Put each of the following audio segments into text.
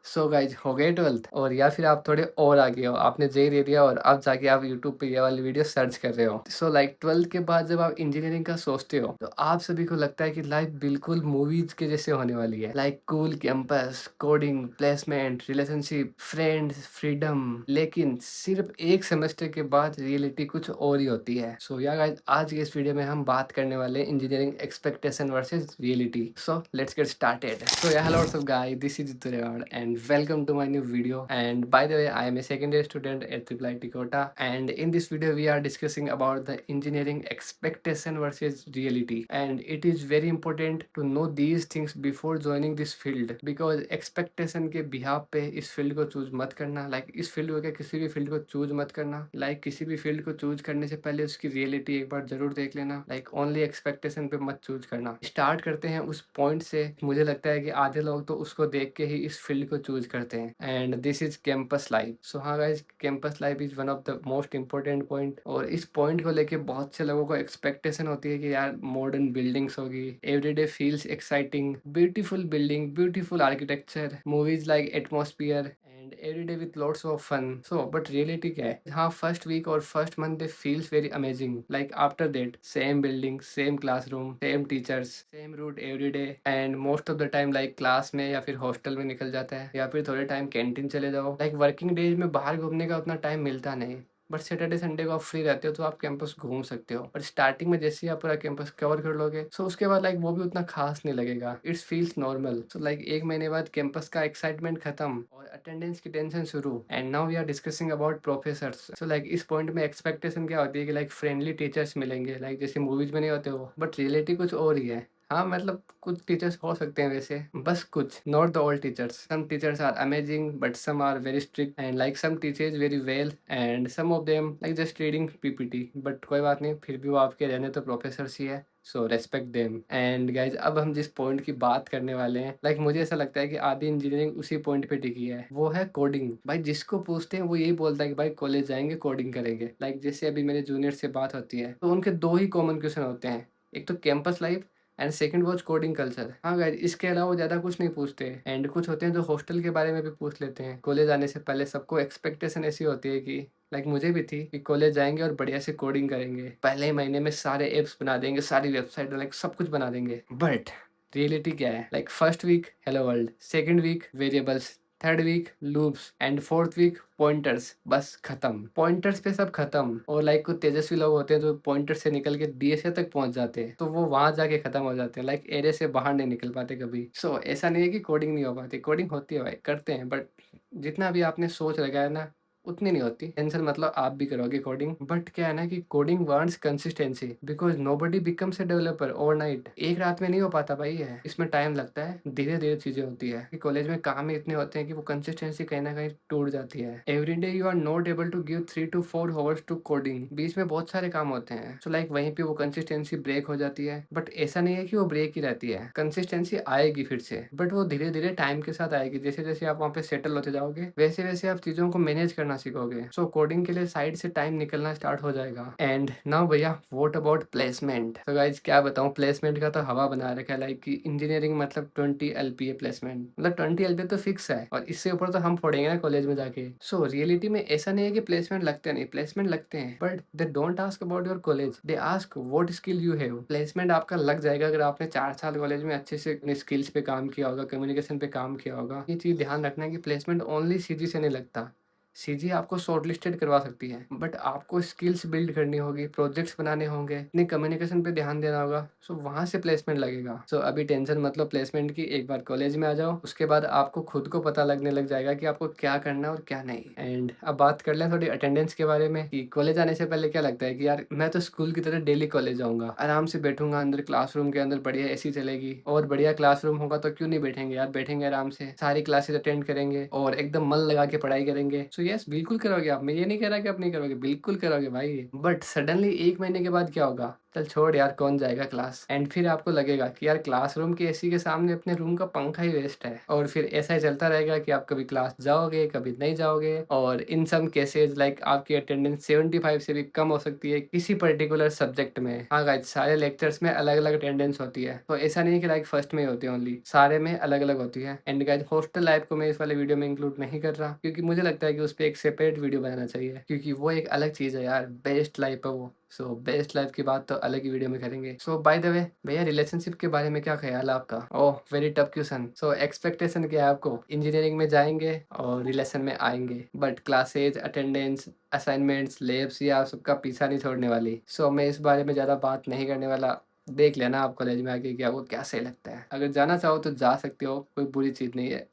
So guys हो गए 12th और या फिर आप थोड़े और आगे हो, आपने जेई दे दिया और अब जाके आप यूट्यूब पे ये वाली वीडियो सर्च कर रहे हो। सो लाइक 12th के बाद जब आप इंजीनियरिंग का सोचते हो तो आप सभी को लगता है कि लाइफ बिल्कुल मूवीज के जैसे होने वाली है। Like cool campus, coding, placement, relationship, friends, freedom. लेकिन सिर्फ एक सेमेस्टर के बाद रियलिटी कुछ और ही होती है। सो या गाइज आज के इस वीडियो में हम बात करने वाले हैं engineering expectation versus reality. So let's get started. So yeah hello what's up guys, this is Jitureward and welcome to my new video. And by the way, I am a second year student at IIIT Kota, and in this video we are discussing about the engineering expectation versus reality. And it is very important to know these things before joining this field, because expectation के behalf पे इस field को choose मत करना। Like इस field को क्या, किसी भी फील्ड को चूज मत करना। लाइक किसी भी फील्ड को चूज करने से पहले उसकी रियलिटी एक बार जरूर देख लेना। लाइक ओनली एक्सपेक्टेशन पे मत चूज करना। स्टार्ट करते हैं उस पॉइंट से। मुझे लगता है कि आधे लोग तो उसको देख के ही इस फील्ड को चूज करते हैं, and this is campus life. So हाँ guys, campus life is one of the most important point. और इस पॉइंट को लेके बहुत से लोगों को एक्सपेक्टेशन होती है कि यार मॉडर्न बिल्डिंग्स होगी, every day feels exciting, beautiful building, beautiful architecture, movies like atmosphere and every day with lots of fun. So but reality क्या है? हाँ, फर्स्ट वीक और first month they feels very amazing. Like after that same building, same classroom, same teachers, same route every day, and most of the time like class में या फिर hostel में निकल जाता है, या फिर थोड़े टाइम कैंटीन चले जाओ। लाइक वर्किंग डेज में बाहर घूमने का उतना टाइम मिलता नहीं, बट सैटरडे संडे को आप फ्री रहते हो तो आप कैंपस घूम सकते हो। पर स्टार्टिंग में जैसे ही आप पूरा कैंपस कवर कर लोगे, सो उसके बाद लाइक वो भी उतना खास नहीं लगेगा। It's feels normal. So like एक महीने बाद कैंपस का एक्साइटमेंट खत्म और अटेंडेंस की टेंशन शुरू। And now we are discussing about professors. So like इस पॉइंट में एक्सपेक्टेशन क्या होती है कि लाइक फ्रेंडली टीचर्स मिलेंगे, लाइक जैसे मूवीज में नहीं होते वो, बट रियलिटी कुछ और ही है। हाँ मतलब कुछ टीचर्स हो सकते हैं वैसे, बस कुछ, not the all teachers. Some teachers are amazing but some are very strict, and like some teachers very well and some of them like just reading PPT. But कोई बात नहीं, फिर भी वो आपके रहने तो प्रोफेसर्स ही है। सो रेस्पेक्ट देम। एंड गाइज अब हम जिस पॉइंट की बात करने वाले हैं, लाइक मुझे ऐसा लगता है कि आधी इंजीनियरिंग उसी पॉइंट पे टिकी है, वो है कोडिंग। भाई जिसको पूछते हैं वो यही बोलता है कि भाई कॉलेज जाएंगे कोडिंग करेंगे। लाइक जैसे अभी मेरे जूनियर से बात होती है तो उनके दो ही कॉमन क्वेश्चन होते हैं, एक तो campus life and second was coding culture. हाँ गाइज, इसके अलावा ज्यादा कुछ नहीं पूछते। एंड कुछ होते हैं जो हॉस्टल के बारे में भी पूछ लेते हैं। कॉलेज आने से पहले सबको एक्सपेक्टेशन ऐसी होती है कि लाइक मुझे भी थी कि कॉलेज जाएंगे और बढ़िया से कोडिंग करेंगे, पहले ही महीने में सारे एप्स बना देंगे, सारी वेबसाइट लाइक सब कुछ बना देंगे। बट रियलिटी क्या है? Like first week hello world, second week variables, third week loops, and fourth week pointers. बस खत्म, पॉइंटर्स पे सब खत्म। और लाइक कुछ तेजस्वी लोग होते हैं जो पॉइंटर से निकल के डीएसए तक पहुंच जाते हैं, तो वो वहां जाके खत्म हो जाते हैं। लाइक एरे से बाहर नहीं निकल पाते कभी। सो ऐसा नहीं है कि कोडिंग नहीं हो पाती, कोडिंग होती है भाई, करते हैं, बट जितना भी आपने सोच रखा है ना उतनी नहीं होती। टेंशन मतलब आप भी करोगे कोडिंग, बट क्या है ना कि coding wants consistency, because nobody becomes a developer overnight. एक रात में नहीं हो पाता भाई है, इसमें टाइम लगता है, धीरे धीरे चीजें होती है। कि कॉलेज में काम ही इतने होते हैं कि वो कंसिस्टेंसी कहीं ना कहीं टूट जाती है। Every day you are not able to give 3 to 4 hours to coding, बीच में बहुत सारे काम होते हैं। सो लाइक वहीं पे वो कंसिस्टेंसी ब्रेक हो जाती है। बट ऐसा नहीं है कि वो ब्रेक ही रहती है, कंसिस्टेंसी आएगी फिर से, बट वो धीरे धीरे टाइम के साथ आएगी। जैसे जैसे आप वहाँ पे सेटल होते जाओगे वैसे वैसे आप चीजों को मैनेज करना सीखोगे। सो कोडिंग के लिए साइड से टाइम निकलना स्टार्ट हो जाएगा। एंड नाउ भैया व्हाट अबाउट प्लेसमेंट? तो गाइज क्या बताऊं, प्लेसमेंट का तो हवा बना रखा है। लाइक इंजीनियरिंग मतलब 20 LPA प्लेसमेंट, मतलब 20 LPA तो फिक्स है, और इससे ऊपर तो हम फोड़ेंगे ना कॉलेज में जाके। सो रियलिटी में ऐसा नहीं है कि प्लेसमेंट लगते नहीं, प्लेसमेंट लगते हैं, but they don't ask about your college, they ask what skill you have. Placement आपका लग जाएगा अगर आपने 4 साल कॉलेज में अच्छे से अपने स्किल्स पे काम किया होगा, कम्युनिकेशन पे काम किया होगा। ये चीज ध्यान रखना है कि प्लेसमेंट ओनली सीजी से नहीं लगता। सीजी आपको शॉर्टलिस्टेड करवा सकती है, बट आपको स्किल्स बिल्ड करनी होगी, प्रोजेक्ट्स बनाने होंगे, अपने कम्युनिकेशन पे ध्यान देना होगा। सो वहां से प्लेसमेंट लगेगा। सो अभी टेंशन मतलब प्लेसमेंट की, एक बार कॉलेज में आ जाओ उसके बाद आपको खुद को पता लगने लग जाएगा कि आपको क्या करना है और क्या नहीं। एंड अब बात कर लें थोड़ी अटेंडेंस के बारे में कि कॉलेज आने से पहले क्या लगता है कि यार मैं तो स्कूल की तरह डेली कॉलेज जाऊंगा, आराम से बैठूंगा अंदर क्लासरूम के अंदर, बढ़िया एसी चलेगी, और बढ़िया क्लासरूम होगा तो क्यों नहीं बैठेंगे यार, बैठेंगे आराम से, सारी क्लासेस अटेंड करेंगे और एकदम मन लगा के पढ़ाई करेंगे। सो यस बिल्कुल करोगे आप, मैं ये नहीं कह रहा कि आप नहीं करोगे, बिल्कुल करोगे भाई। बट सडनली एक महीने के बाद क्या होगा? चल छोड़ यार कौन जाएगा क्लास। एंड फिर आपको लगेगा कि यार क्लासरूम की एसी के सामने अपने रूम का पंखा ही वेस्ट है। और फिर ऐसा ही चलता रहेगा कि आप कभी क्लास जाओगे, कभी नहीं जाओगे। और इन सम केसेस लाइक आपकी अटेंडेंस 75 से भी कम हो सकती है किसी पर्टिकुलर सब्जेक्ट में। हाँ गाइस, सारे लेक्चर्स में अलग अलग अटेंडेंस होती है, तो ऐसा नहीं है कि लाइक फर्स्ट में ही होती है ओनली, सारे में अलग अलग होती है। एंड गाइस, हॉस्टल लाइफ को मैं इस वाले वीडियो में इंक्लूड नहीं कर रहा, क्योंकि मुझे लगता है कि उस पर एक सेपरेट वीडियो बनाना चाहिए, क्योंकि वो एक अलग चीज़ है यार, बेस्ट लाइफ है वो। सो बेस्ट लाइफ की बात तो अलग ही वीडियो में करेंगे। सो बाय द वे भैया, रिलेशनशिप के बारे में क्या ख्याल है आपका? Oh very tough question. So expectation क्या है आपको? इंजीनियरिंग में जाएंगे और रिलेशन में आएंगे, but classes, attendance, assignments, labs, ये आप सबका पीछा नहीं छोड़ने वाली। सो मैं इस बारे में ज़्यादा बात नहीं करने वाला। देख लेना आप कॉलेज में आके कि आपको क्या सही लगता है। अगर जाना चाहो तो जा सकते हो, कोई बुरी चीज़ नहीं है।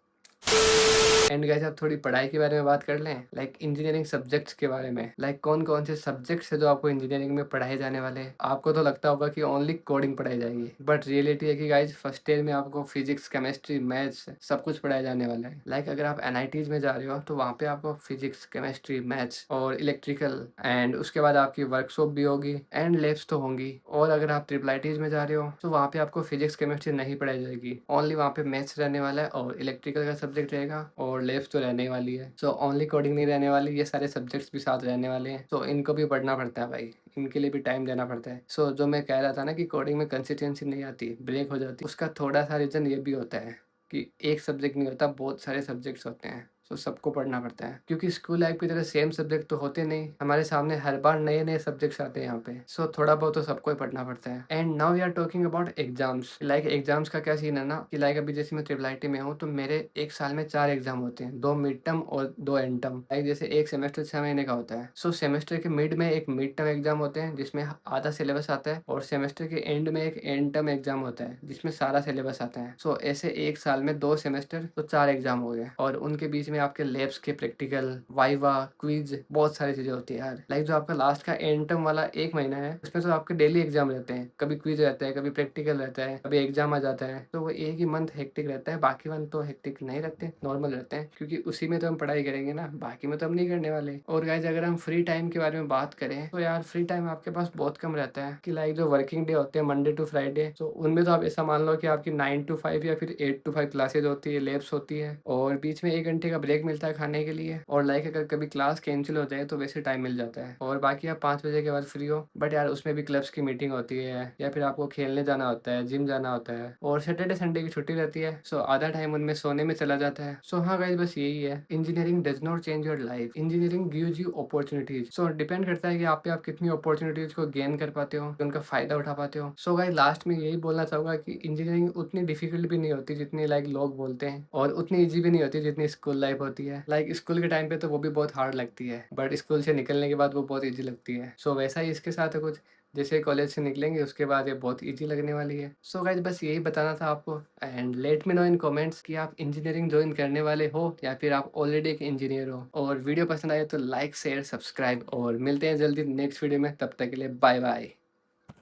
एंड गाइस, अब थोड़ी पढ़ाई के बारे में बात कर लें, लाइक इंजीनियरिंग सब्जेक्ट्स के बारे में। लाइक कौन कौन से सब्जेक्ट्स है जो आपको इंजीनियरिंग में पढ़ाए जाने वाले हैं। आपको तो लगता होगा कि ओनली कोडिंग पढ़ाई जाएगी, बट रियलिटी है कि गाइस फर्स्ट ईयर में आपको फिजिक्स, केमिस्ट्री, मैथ्स सब कुछ पढ़ाया जाने वाला है। लाइक अगर आप एनआईटीज में जा रहे हो तो वहाँ पे आपको फिजिक्स, केमिस्ट्री, मैथ्स और इलेक्ट्रिकल, एंड उसके बाद आपकी वर्कशॉप भी होगी एंड लैब्स तो होंगी। और अगर आप ट्रिपल आईटीज में जा रहे हो तो वहाँ पे आपको फिजिक्स, केमिस्ट्री नहीं पढ़ाई जाएगी, ओनली वहाँ पे मैथ्स रहने वाला है और इलेक्ट्रिकल का सब्जेक्ट रहेगा और लैब्स तो रहने ही वाली है। सो ओनली कोडिंग नहीं रहने वाली, ये सारे सब्जेक्ट्स भी साथ रहने वाले हैं। तो इनको भी पढ़ना पड़ता है भाई, इनके लिए भी टाइम देना पड़ता है। सो जो मैं कह रहा था ना कि कोडिंग में कंसिस्टेंसी नहीं आती, ब्रेक हो जाती, उसका थोड़ा सा रीज़न ये भी होता है कि एक सब्जेक्ट नहीं होता, बहुत सारे सब्जेक्ट्स होते हैं। सो सबको पढ़ना पड़ता है, क्योंकि स्कूल लाइफ की तरह सेम सब्जेक्ट तो होते नहीं, हमारे सामने हर बार नए नए सब्जेक्ट्स आते हैं यहाँ पे। सो थोड़ा बहुत तो सबको ही पढ़ना पड़ता है। And now we are talking about exams. Like exams का क्या सीन है ना कि लाइक अभी जैसे मैं ट्रिपल आईटी में हूँ तो मेरे एक साल में 4 एग्जाम होते हैं, 2 मिड टर्म और 2 एंड टर्म। लाइक जैसे एक सेमेस्टर 6 महीने का होता है, सो सेमेस्टर के मिड में एक मिड टर्म एग्जाम होते हैं जिसमें आधा सिलेबस आता है, और सेमेस्टर के एंड में एक एंड टर्म एग्जाम होता है जिसमें सारा सिलेबस आता है। सो ऐसे एक साल में 2 सेमेस्टर तो 4 एग्जाम हो गए, और उनके बीच में आपके लैब्स के प्रैक्टिकल, वाइवा, क्विज, बहुत सारी चीजें होती है यार। लाइक जो आपका लास्ट का एंड टर्म वाला एक महीना है उसमें तो आपके डेली एग्जाम रहते हैं, कभी क्विज रहता है, कभी प्रैक्टिकल रहता है, कभी एग्जाम आ जाता है। तो वो एक ही मंथ हेक्टिक रहता है, बाकी मंथ तो हेक्टिक नहीं रहते, नॉर्मल रहते हैं, क्योंकि उसी में तो हम पढ़ाई करेंगे ना, बाकी में तो हम नहीं करने वाले। और गाइज, अगर हम फ्री टाइम के बारे में बात करें तो यार फ्री टाइम आपके पास बहुत कम रहता है। कि लाइक जो वर्किंग डे होते हैं मंडे टू फ्राइडे, तो उनमें तो आप ऐसा मान लो कि आपकी 9 to 5 या फिर 8 to 5 क्लासेज होती है, लैब्स होती है, और बीच में 1 घंटे का ब्रेक मिलता है खाने के लिए। और लाइक अगर कभी क्लास कैंसिल हो जाए तो वैसे टाइम मिल जाता है, और बाकी आप 5 बजे के बाद फ्री हो। बट यार उसमें भी क्लब्स की मीटिंग होती है, या फिर आपको खेलने जाना होता है, जिम जाना होता है, और सैटरडे संडे की छुट्टी रहती है। सो आधा टाइम उनमें सोने में चला जाता है। सो हाँ गाइस, बस यही है, engineering does not change your life, engineering gives you opportunities. So depend करता है कि आप कितनी अपॉर्चुनिटीज को गेन कर पाते हो, उनका फायदा उठा पाते हो। सो गाइस, लास्ट में यही बोलना चाहूंगा कि इंजीनियरिंग उतनी डिफिकल्ट भी नहीं होती जितनी लाइक लोग बोलते हैं, और उतनी इजी भी नहीं होती जितनी स्कूल लाइफ होती है। लाइक स्कूल के टाइम पे तो वो भी बहुत हार्ड लगती है, बट स्कूल से निकलने के बाद वो बहुत ईजी लगती है। सो वैसा ही इसके साथ है कुछ, जैसे कॉलेज से निकलेंगे उसके बाद ये बहुत इजी लगने वाली है। सो गाइज, बस यही बताना था आपको। And let me know in comments कि आप इंजीनियरिंग ज्वाइन करने वाले हो या फिर आप ऑलरेडी एक इंजीनियर हो। और वीडियो पसंद आए तो लाइक, शेयर, सब्सक्राइब, और मिलते हैं जल्दी नेक्स्ट वीडियो में। तब तक के लिए बाय बाय।